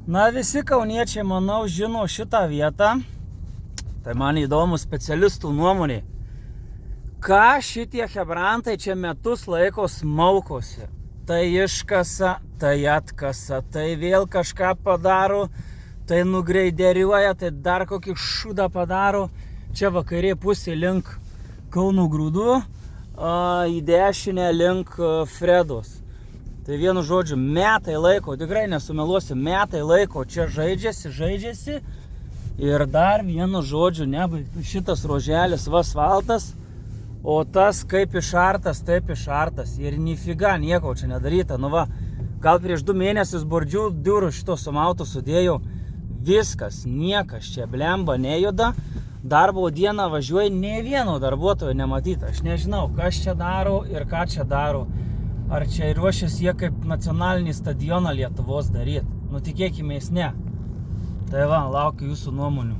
Na, visi kauniečiai, manau, žino šitą vietą. Tai man įdomu specialistų nuomonė. Ką šitie hebrantai čia metus laiko smaukosi? Tai iškasa, tai atkasa, tai vėl kažką padaro, tai nugreideriuoja, tai dar kokį šūdą padaro. Čia vakarė pusė link Kauno Grūdų, į dešinę link Fredos. Tai vienu žodžiu, metai laiko, tikrai nesumeluosiu, metai laiko čia žaidžiasi. Ir dar vienu žodžiu, nebaigtas šitas ruoželis asfaltas, o tas kaip išartas, taip išartas. Ir nifiga nieko čia nedaryta. Nu va, gal prieš 2 mėnesius bordžių durų šito sumauto sudėjau. Viskas, niekas čia blemba nejuda. Darbo dieną važiuoja, ne vieno darbuotojo nematyta. Aš nežinau, kas čia daro ir ką čia daro. Ar čia ruošiasi jie kaip nacionalinį stadioną Lietuvos daryti. Nu tikėkimės ne. Tai va, laukiu jūsų nuomonių.